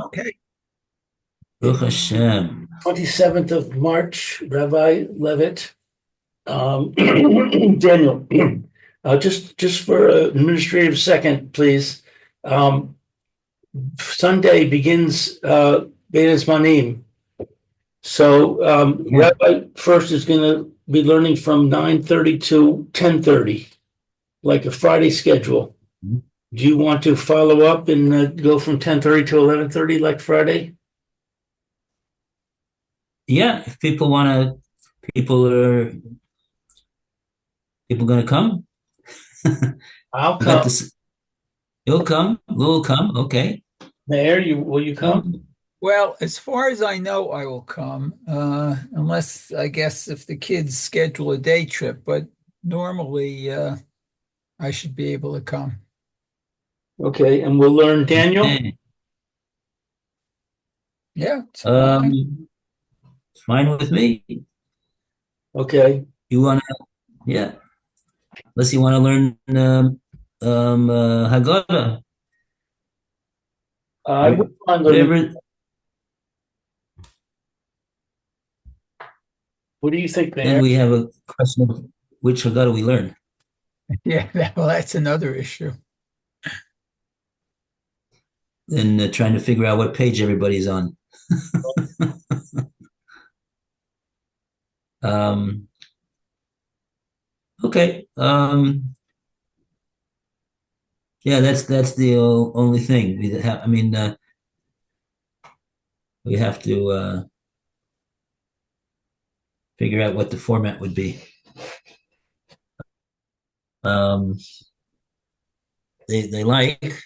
Okay. Baruch Hashem. 27th of March, Rabbi Levitt. Daniel, just for an administrative second, please. Um, Sunday begins Beit Zmanim. So Yeah. Rabbi first is going to be learning from 9:30 to 10:30, like a Friday schedule. Do you want to follow up and go from 10:30 to 11:30 like Friday? Yeah, if people want to, people going to come. I'll I got come. this. You'll come. We'll come. Okay. Mayor, will you come? Well, as far as I know, I will come, unless I guess if the kids schedule a day trip, but normally I should be able to come. Okay, and we'll learn Daniel. Okay. Yeah, it's fine. Um, Fine with me. Okay. You want to, yeah. Unless you want to learn Haggadah, I would want to learn. whatever. What do you think, Then Mayor? we have a question of which Haggadah we learn. Yeah, well, that's another issue. Then trying to figure out what page everybody's on. Um, okay. Yeah, that's the only thing we have. I mean, we have to figure out what the format would be. Um, they like,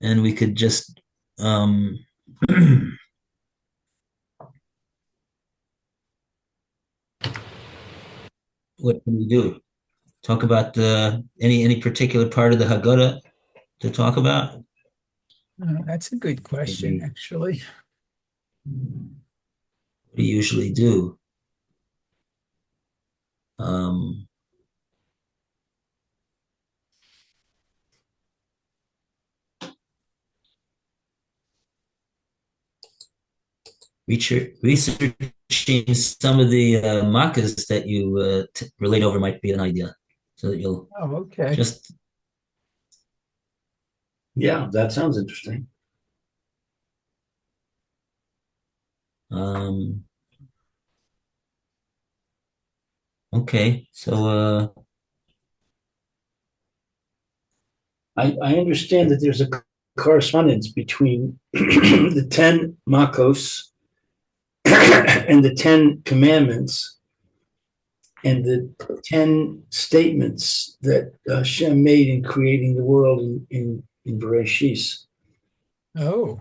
and we could just what can we do? Talk about any particular part of the Haggadah to talk about? That's a good question, Maybe actually. what do you usually do? Um, researching some of the makas that you relate over might be an idea, so that you'll Oh, okay. just Yeah, that sounds interesting. um, okay. So I understand that there's a correspondence between the 10 Makos and the 10 commandments and the 10 statements that Hashem made in creating the world in Bereshit. Oh,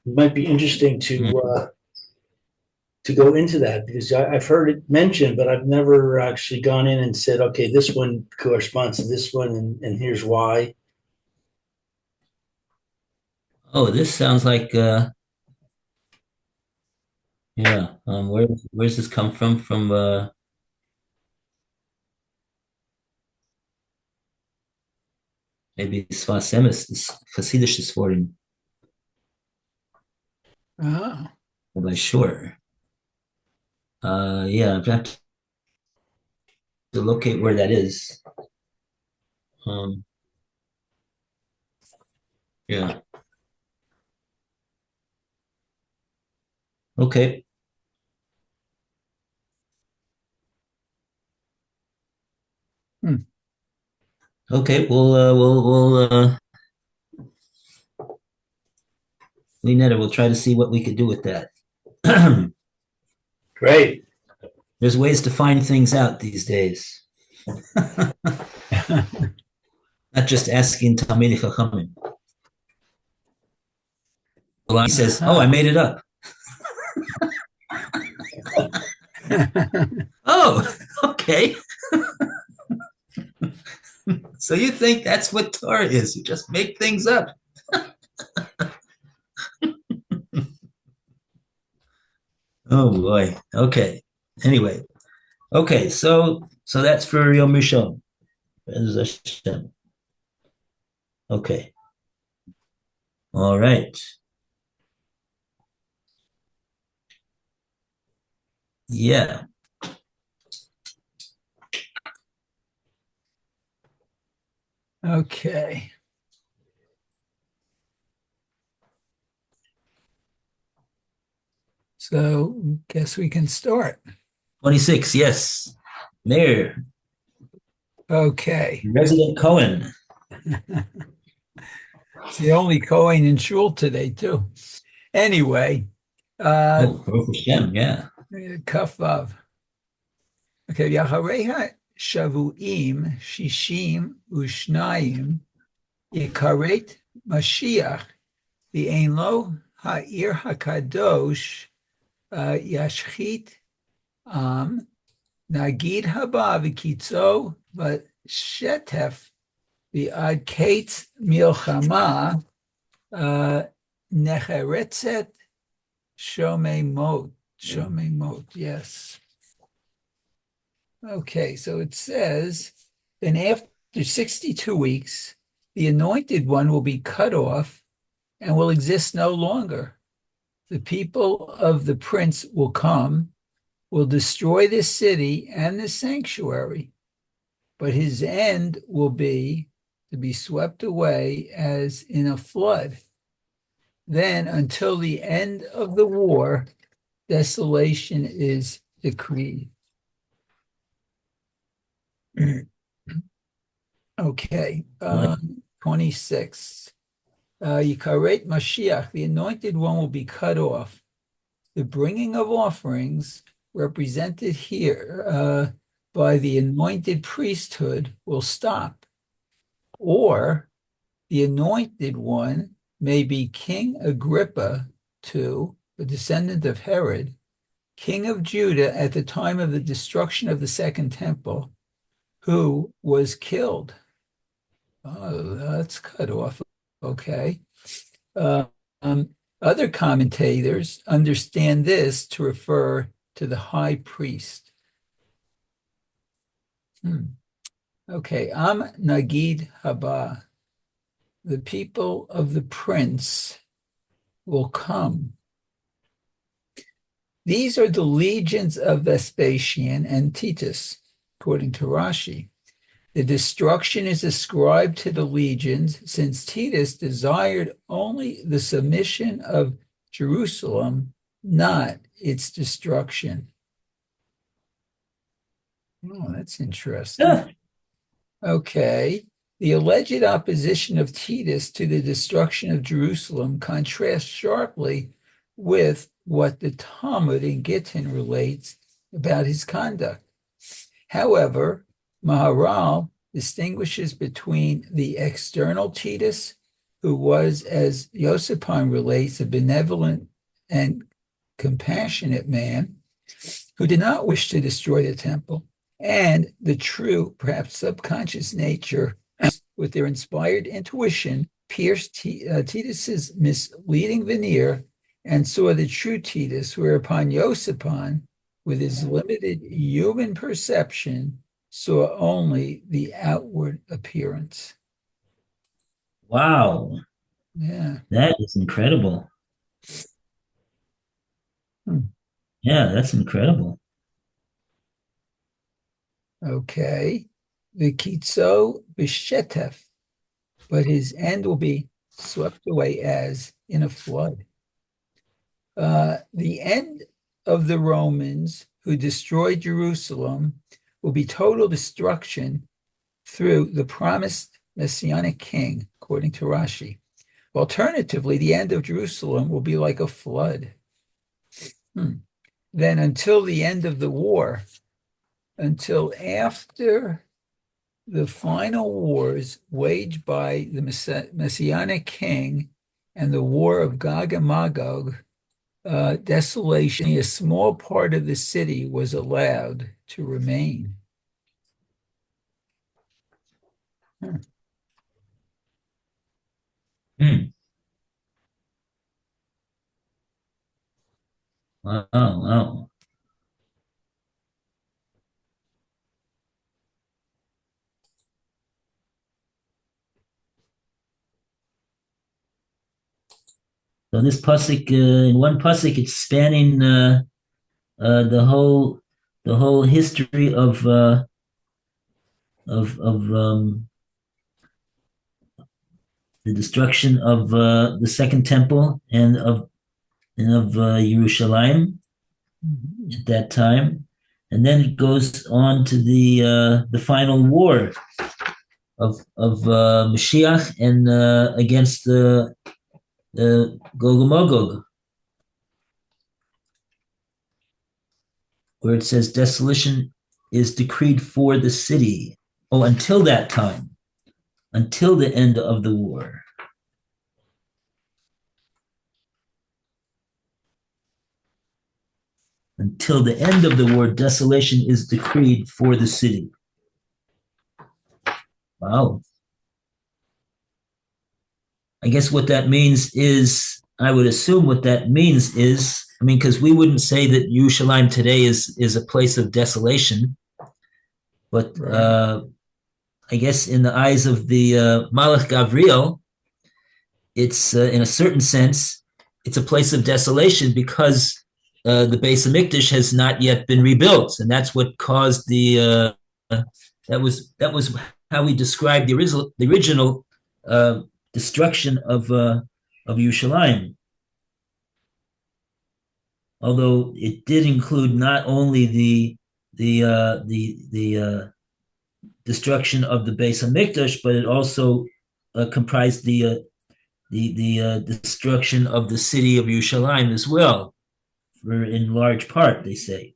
It might be interesting to go into that because I've heard it mentioned, but I've never actually gone in and said, okay, this one corresponds to this one, and here's why. oh, this sounds like yeah. Where's this come from? From maybe Sfas Emes, this Hasidic Sforim. ah, Am I sure? Yeah, I have to locate where that is. Um, yeah. Okay. hmm. Okay. Leonetta, we'll try to see what we could do with that. Great. There's ways to find things out these days. Not just asking Talmidei Chachamim. He says, "Oh, I made it up." Oh, okay. So you think that's what Torah is? You just make things up. Oh boy. Okay. Anyway. Okay. So that's for Yom Rishon. Okay. All right. Yeah. Okay. So guess we can start. 26, yes. Mayor, Okay. Resident Cohen. It's the only Cohen in shul today, too. Anyway, uh, Oh, Baruch Hashem, yeah. Kaf Vav. Okay, Yahareha Shavuim Shishim Ushnayim Yikaret Mashiach V'ein lo Ha'ir HaKadosh Yashchit Am Nagid Haba V'kitzo V'shetef V'ad Kates Milchama Necheretzet Shomei Mot. Shomei Mot, yes. Okay, so it says, then after 62 weeks, the anointed one will be cut off and will exist no longer. The people of the prince will come, will destroy this city and the sanctuary, but his end will be to be swept away as in a flood. Then, until the end of the war, desolation is decreed. Okay, 26. Yikaret Mashiach, the anointed one will be cut off. The bringing of offerings, represented here by the anointed priesthood, will stop. Or the anointed one may be King Agrippa II, the descendant of Herod, king of Judah at the time of the destruction of the Second Temple, who was killed. Oh, that's cut off. Okay. Uh, um, Other commentators understand this to refer to the high priest. Okay. Am Nagid Haba. The people of the prince will come. These are the legions of Vespasian and Titus, according to Rashi. The destruction is ascribed to the legions, since Titus desired only the submission of Jerusalem, not its destruction. Oh, that's interesting. Yeah. Okay. The alleged opposition of Titus to the destruction of Jerusalem contrasts sharply with what the Talmud in Gittin relates about his conduct. However, Maharal distinguishes between the external Titus, who was, as Yosipon relates, a benevolent and compassionate man who did not wish to destroy the temple, and the true, perhaps subconscious nature, with their inspired intuition, pierced Titus's misleading veneer and saw the true Titus, whereupon Yosipon, with his limited human perception, saw only the outward appearance. Wow. Yeah. That is incredible. Yeah, that's incredible. Okay. The Kitso Bishetef, but his end will be swept away as in a flood. The end of the Romans who destroyed Jerusalem will be total destruction through the promised messianic king, according to Rashi. Alternatively, the end of Jerusalem will be like a flood. Then until the end of the war, until after the final wars waged by the messianic king and the war of Gog and Magog, desolation, a small part of the city was allowed to remain. Hmm. Wow, wow. So this pasuk, in one pasuk, it's spanning the whole history of the destruction of the Second Temple and of Yerushalayim at that time, and then it goes on to the final war of Mashiach and against the Gog and Magog, where it says desolation is decreed for the city. Oh, until that time, until the end of the war. Until the end of the war, desolation is decreed for the city. Wow. I guess what that means is, I would assume what that means is, I mean, because we wouldn't say that Yerushalayim today is a place of desolation, but I guess in the eyes of the Malach Gavriel, it's in a certain sense, it's a place of desolation because the Beis Hamikdash has not yet been rebuilt, and that's what caused that was how we described the original destruction of Yerushalayim. Although it did include not only the destruction of the Beis Hamikdash, but it also comprised the destruction of the city of Yerushalayim as well, in large part, they say.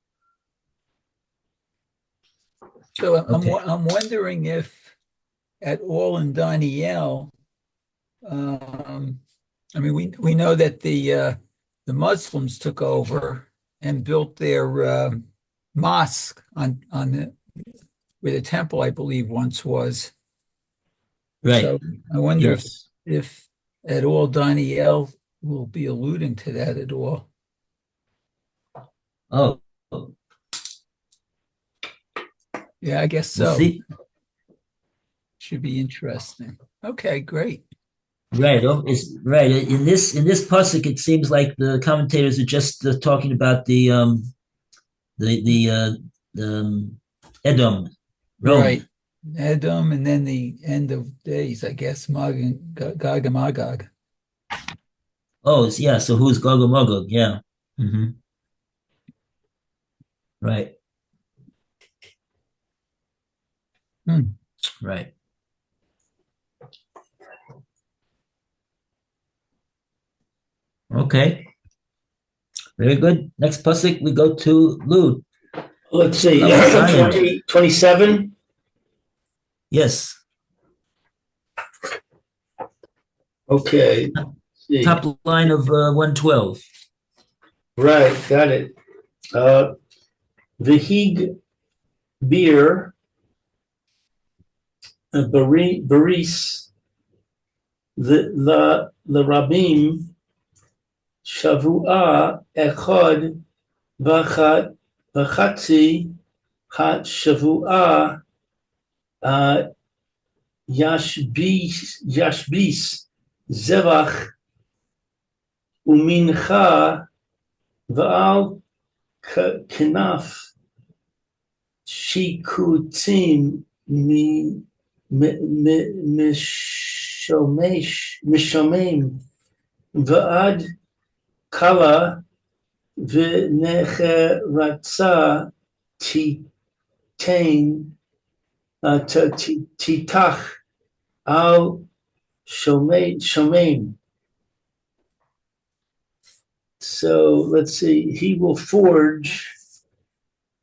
So I'm wondering if at all in Daniel, I mean, we know that the Muslims took over and built their mosque on where the temple, I believe, once was. Right. So I wonder Yes. if at all Daniel will be alluding to that at all. Oh, Yeah, I guess we'll so. see. Should be interesting. Okay, great. Right. Oh, it's right. In this pasuk, it seems like the commentators are just talking about the Edom, Rome. Right. Edom, and then the end of days, I guess, Gog and Magog. Oh, yeah. So who's Gog and Magog? Yeah. Mm-hmm. Right. Right. Okay. Very good. Next pasuk, we go to Lud. Let's see, Zion. 27. Yes. Okay. See. Top line of 112. Right, got it. Vihig beer, Baris, the Rabim, Shavua Echad Vachatzi Hat Shavua Yashbis Zevach Umincha Va'al Kenaf Shikutim Mishomeim Va'ad Kala V'necheratza Titain Titach Al Shomeim. So let's see, he will forge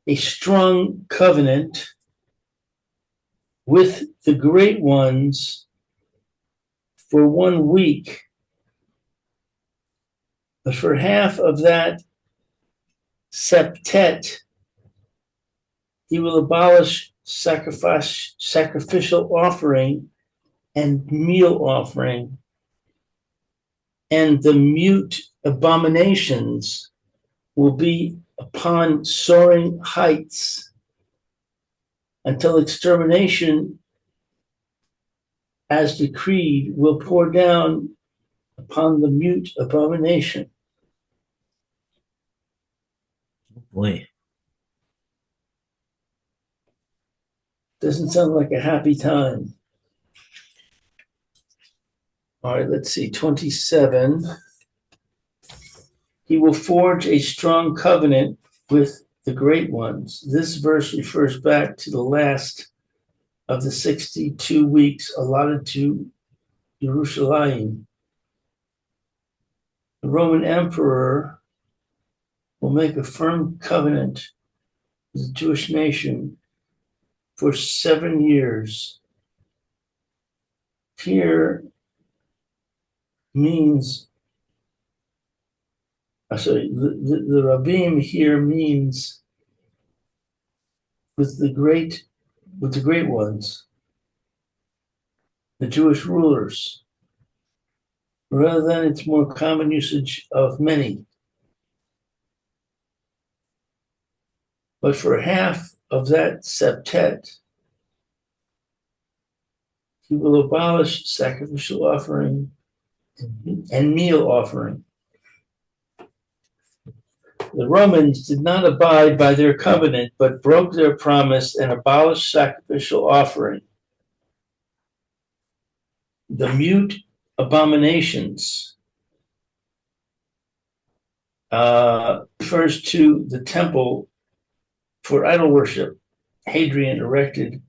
a strong covenant with the great ones for 1 week. But for half of that septet, he will abolish sacrificial offering and meal offering, and the mute abominations will be upon soaring heights until extermination, as decreed, will pour down upon the mute abomination. Boy. Doesn't sound like a happy time. All right, let's see, 27. He will forge a strong covenant with the great ones. This verse refers back to the last of the 62 weeks allotted to Jerusalem. The Roman emperor will make a firm covenant with the Jewish nation for 7 years. Here means, the Rabbim here means with the great ones, the Jewish rulers, rather than its more common usage of many. But for half of that septet, he will abolish sacrificial offering and meal offering. The Romans did not abide by their covenant, but broke their promise and abolished sacrificial offering. The mute abominations refers to the temple for idol worship Hadrian erected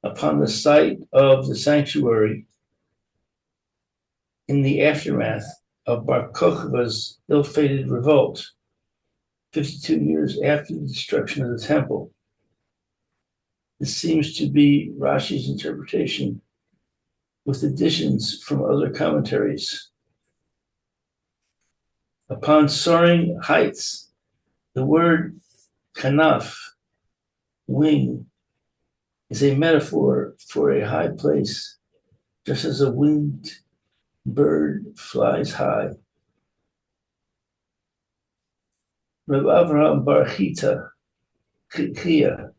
upon the site of the sanctuary in the aftermath of Bar Kokhba's ill-fated revolt, 52 years after the destruction of the temple. This seems to be Rashi's interpretation, with additions from other commentaries. Upon soaring heights, the word kanaf, wing, is a metaphor for a high place, just as a winged bird flies high. Reb Avraham Bar Chita, Chia,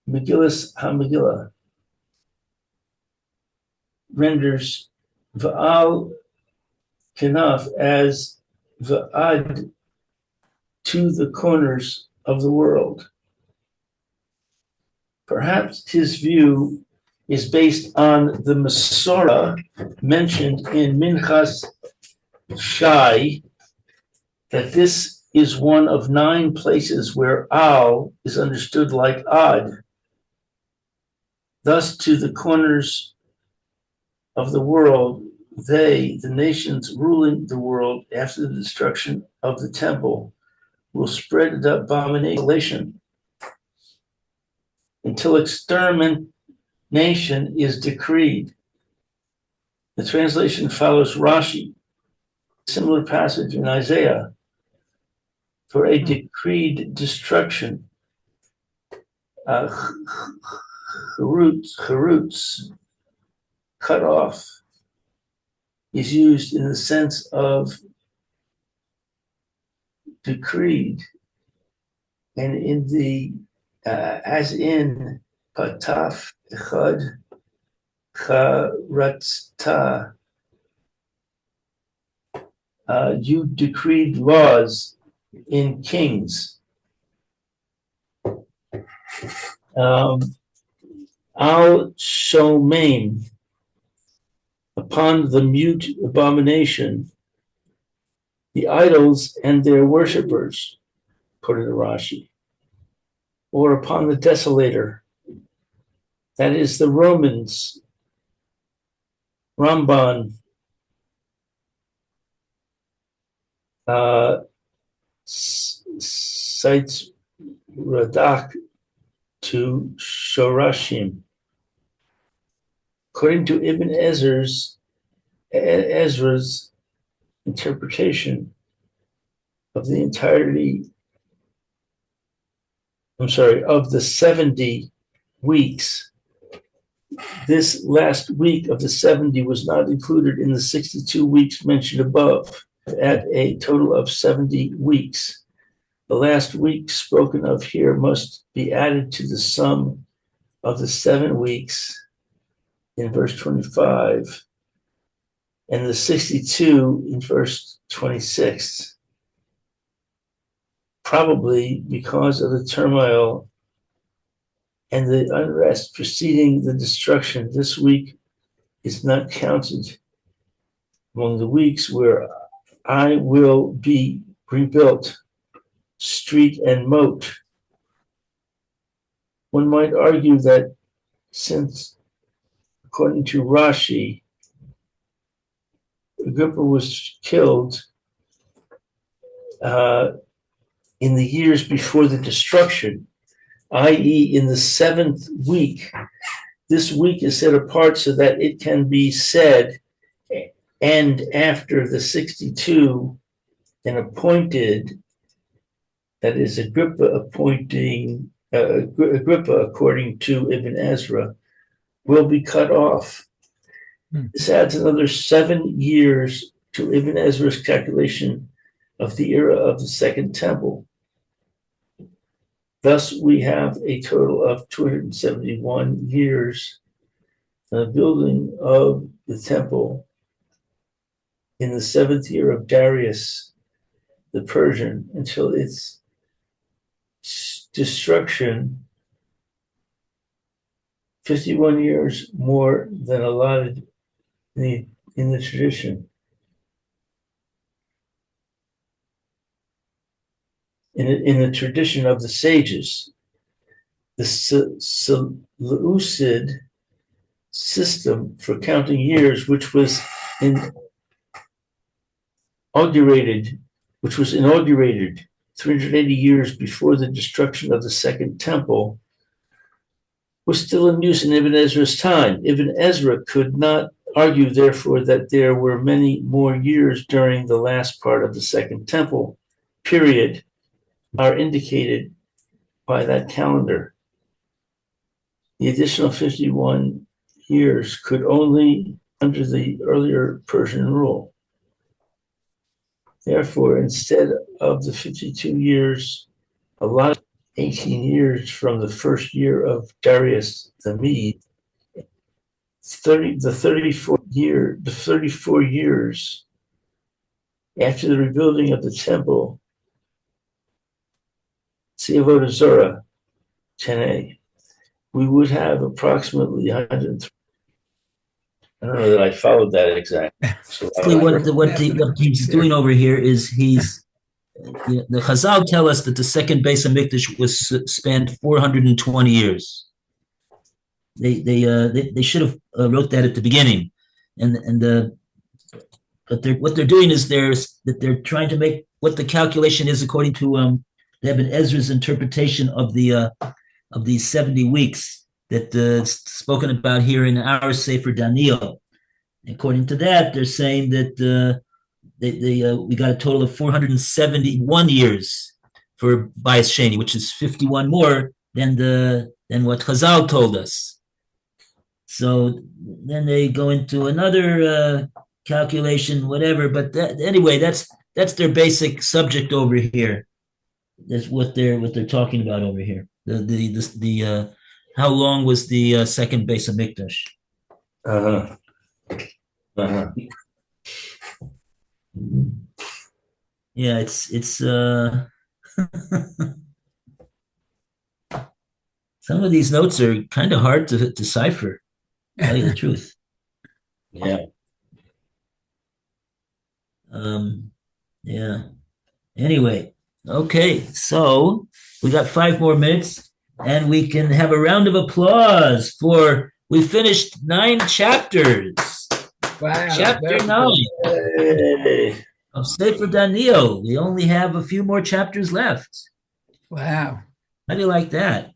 Megillus HaMegillah, renders Va'al Kanaf as Va'ad, to the corners of the world. Perhaps his view is based on the Masorah mentioned in Minchas Shai, that this is one of 9 places where Al is understood like Ad. Thus, to the corners of the world, they, the nations ruling the world after the destruction of the temple, will spread the abomination until extermination is decreed. The translation follows Rashi, a similar passage in Isaiah, for a decreed destruction. Charutz, cut off, is used in the sense of decreed, and in the as in pataf echad charatzta, you decreed laws in kings. Al shomain, upon the mute abomination, the idols and their worshippers, according to Rashi, or upon the desolator, that is the Romans. Ramban cites Radak to Shorashim. According to Ibn Ezra's interpretation of the entirety, of the 70 weeks, this last week of the 70 was not included in the 62 weeks mentioned above, at a total of 70 weeks. The last week spoken of here must be added to the sum of the 7 weeks in verse 25 and the 62 in verse 26. probably because of the turmoil and the unrest preceding the destruction. This week is not counted among the weeks where I will be rebuilt, street and moat. One might argue that since, according to Rashi, Agrippa was killed in the years before the destruction, i.e., in the 7th week. This week is set apart so that it can be said, and after the 62 and appointed, that is Agrippa appointing Agrippa, according to Ibn Ezra, will be cut off. This adds another 7 years to Ibn Ezra's calculation of the era of the Second Temple. Thus, we have a total of 271 years for the building of the temple in the 7th year of Darius the Persian until its destruction, 51 years more than allotted in the tradition. In the tradition of the sages, the Seleucid system for counting years, which was inaugurated 380 years before the destruction of the Second Temple, was still in use in Ibn Ezra's time. Ibn Ezra could not argue, therefore, that there were many more years during the last part of the Second Temple period are indicated by that calendar. The additional 51 years could only under the earlier Persian rule. Therefore, instead of the 52 years, a lot of 18 years from the first year of Darius the Mede, 34 years after the rebuilding of the temple, Avodah Zarah, 10a, we would have approximately 103. I don't know that I followed that exactly. So what he's doing over here is the Chazal tell us that the second Beis Hamikdash was spanned 420 years. They should have wrote that at the beginning, but what they're doing is they're trying to make what the calculation is according to Ibn Ezra's interpretation of these 70 weeks that spoken about here in our Sefer Daniel. According to that, they're saying that we got a total of 471 years for Bayis Sheni, which is 51 more than what Chazal told us. So then they go into another calculation, whatever. But anyway, that's their basic subject over here. That's what they're talking about over here. The how long was the second Beis Hamikdash? Yeah, it's some of these notes are kind of hard to decipher. To tell you the truth. Yeah. Yeah. Anyway, okay, so we got 5 more minutes, and we can have a round of applause for we finished 9 chapters. Wow. Chapter 9 of Sefer Daniel. We only have a few more chapters left. Wow. How do you like that?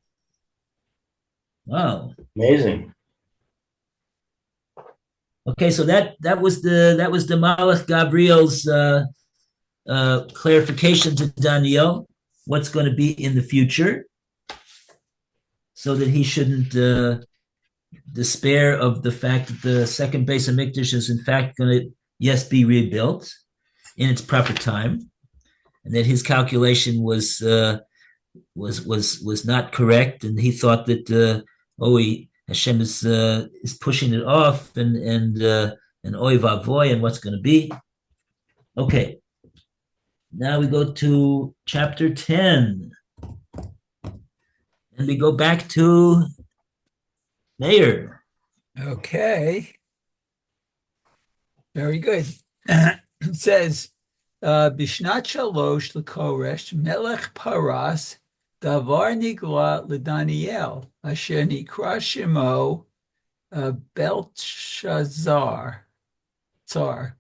Wow. Amazing. Okay, so that was the Malach Gabriel's clarification to Daniel, what's going to be in the future, so that he shouldn't despair of the fact that the second Beis Hamikdash is in fact going to, yes, be rebuilt in its proper time, and that his calculation was not correct, and he thought that Hashem is pushing it off, and oy vavoy, and what's going to be. Okay. Now we go to chapter 10, and we go back to Mayor. Okay, very good. It says, Bishnat Shalosh L'Koresh Melech Paras Davar Nigla LeDaniel Asher Nikra Shemo Belteshazzar Tsar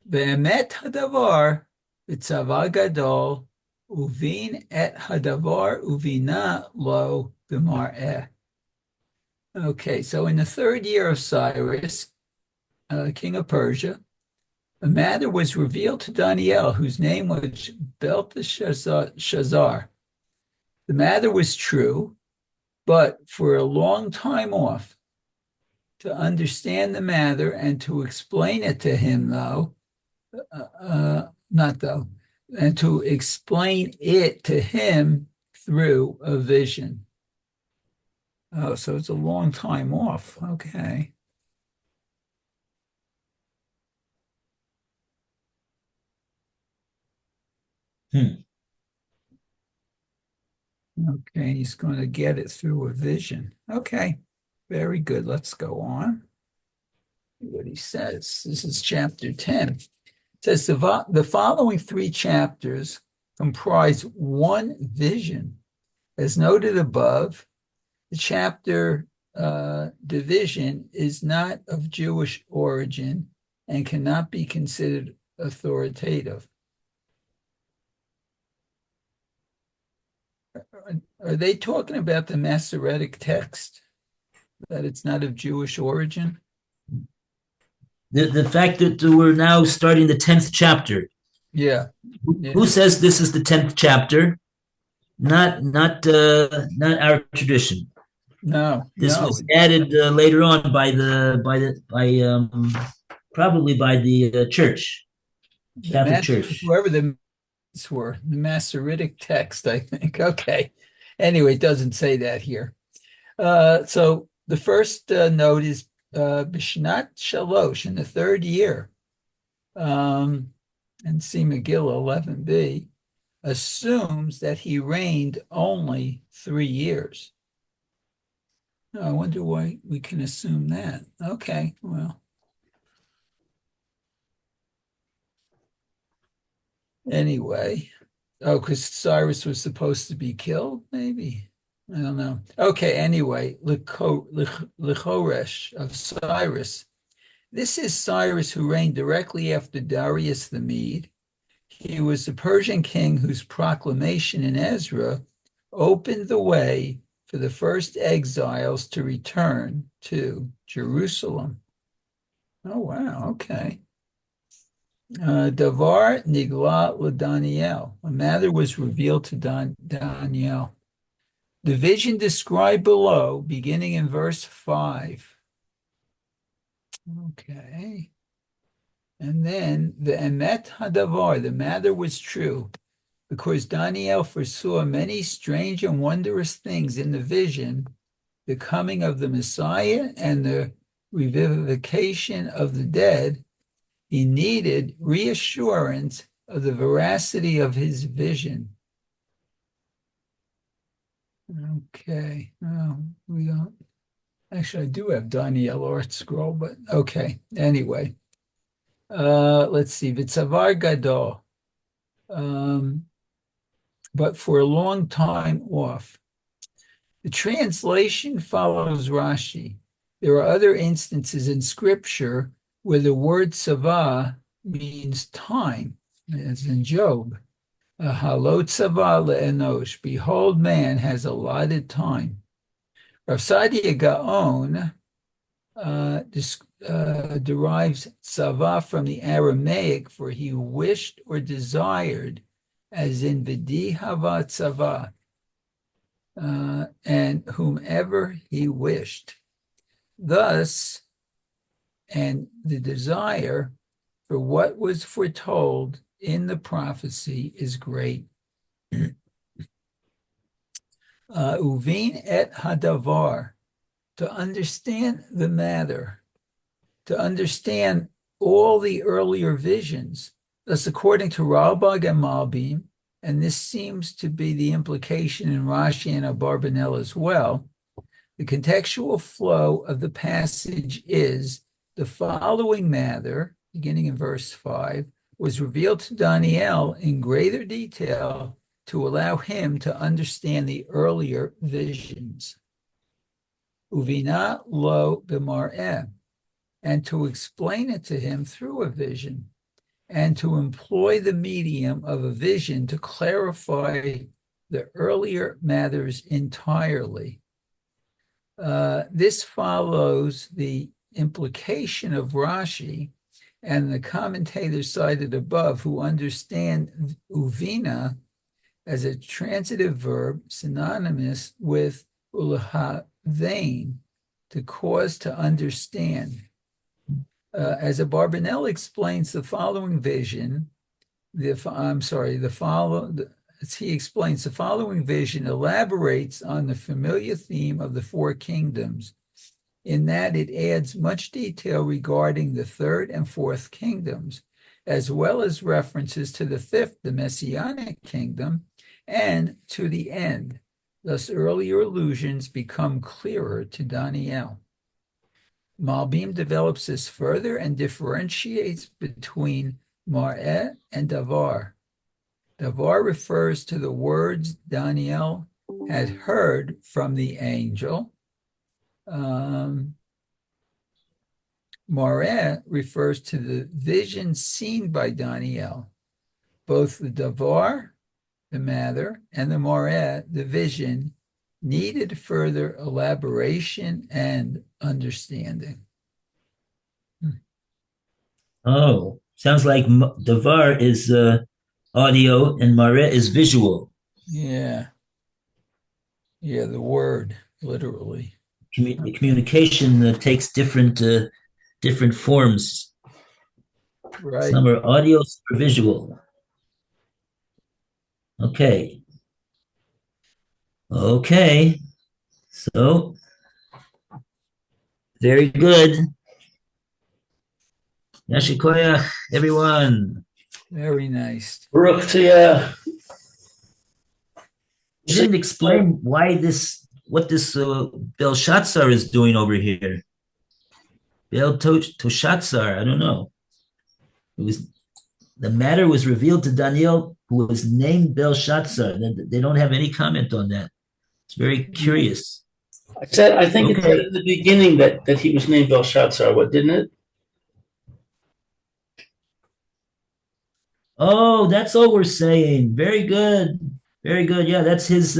Be'emet Hadavar B'tzava Gadol Uvin et Hadavar Uvina Lo B'mar'eh. Okay, so in the third year of Cyrus, king of Persia, a matter was revealed to Daniel, whose name was Belteshazzar. The matter was true, but for a long time off. To understand the matter and to explain it to him, not though, and to explain it to him through a vision. Oh, so it's a long time off. Okay. Hmm. Okay, he's going to get it through a vision. Okay, very good. Let's go on. See what he says. This is chapter 10. It says the following three chapters comprise one vision. As noted above, the chapter division is not of Jewish origin and cannot be considered authoritative. Are they talking about the Masoretic text, that it's not of Jewish origin? The fact that we're now starting the 10th chapter. Yeah. Who says this is the 10th chapter? Not our tradition. No, This no. was added later on probably by the church, Catholic Church. Whoever the were, the Masoretic text, I think. Okay. Anyway, it doesn't say that here. So the first note is Bishnat Shalosh, in the third year, and see Megillah 11b, assumes that he reigned only 3 years. I wonder why we can assume that. Okay, well. Anyway, because Cyrus was supposed to be killed, maybe. I don't know. Okay, anyway, Lichoresh of Cyrus. This is Cyrus who reigned directly after Darius the Mede. He was the Persian king whose proclamation in Ezra opened the way for the first exiles to return to Jerusalem. Oh, wow, okay. Davar Nigla LeDaniel. A matter was revealed to Daniel. The vision described below, beginning in verse 5. Okay. And then the Emet Hadavar, the matter was true, because Daniel foresaw many strange and wondrous things in the vision, the coming of the Messiah and the revivification of the dead. He needed reassurance of the veracity of his vision. Okay. We don't. Actually, I do have Daniel Art Scroll, but okay. Anyway, let's see. Vitzavar Gadol. But for a long time off. The translation follows Rashi. There are other instances in scripture where the word savah means time, as in Job. Halot savah le'enosh. Behold, man has allotted time. Rav Sadia Gaon derives savah from the Aramaic for he wished or desired, as in v'di havat savah, and whomever he wished. Thus, and the desire for what was foretold in the prophecy is great. Uvin et hadavar, to understand the matter, to understand all the earlier visions, Thus, according to Ralbag and Malbim, and this seems to be the implication in Rashi and Abarbanel as well, the contextual flow of the passage is the following matter, beginning in verse 5, was revealed to Daniel in greater detail to allow him to understand the earlier visions. Uvina lo b'mar'eh, and to explain it to him through a vision, and to employ the medium of a vision to clarify the earlier matters entirely. This follows the implication of Rashi and the commentators cited above, who understand uvina as a transitive verb synonymous with ulahavein, to cause to understand. As Abarbanel explains the following vision, he explains the following vision elaborates on the familiar theme of the four kingdoms, in that it adds much detail regarding the third and fourth kingdoms, as well as references to the fifth, the Messianic kingdom, and to the end. Thus, earlier allusions become clearer to Daniel. Malbim develops this further and differentiates between mar'eh and davar. Davar refers to the words Daniel had heard from the angel. Mar'eh refers to the vision seen by Daniel. Both the davar, the matter, and the mar'eh, the vision, needed further elaboration and understanding. Oh, sounds like davar is audio and mareh is visual. Yeah. Yeah, the word, literally. The communication takes different forms. Right. Some are audio, some are visual. Okay. Okay. So, very good. Yashikoyach, everyone. Very nice. Baruch Tiyah. You didn't explain what this Belshazzar is doing over here. Toshazzar, I don't know. The matter was revealed to Daniel, who was named Belshazzar. They don't have any comment on that. It's very curious. I think it said at the beginning that he was named Belshazzar. What, didn't it? Oh, that's all we're saying. Very good. Very good. Yeah, that's his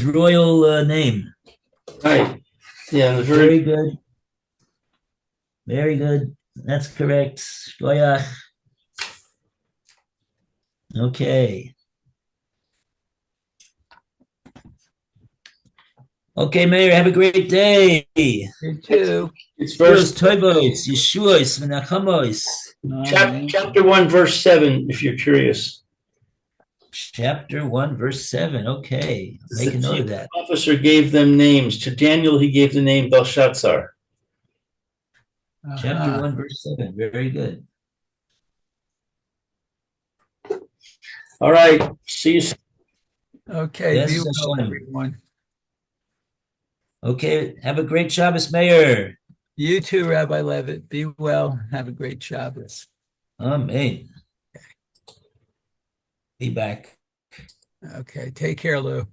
royal name. Right. Yeah, very good. Very good. That's correct. Shkoyach. Okay. Okay, Mayor, have a great day. You too. It's verse Tovos, Yeshuos, Menachamos. Chapter 1, verse 7, if you're curious. Chapter 1, verse 7. Okay. Make a note of that. The officer gave them names. To Daniel, he gave the name Belshazzar. Chapter 1, verse 7. Very good. All right. See you soon. Okay. Yes, be well, everyone. Okay. Have a great Shabbos, Mayor. You too, Rabbi Levitt. Be well. Have a great Shabbos. Amen. Be back. Okay. Take care, Lou.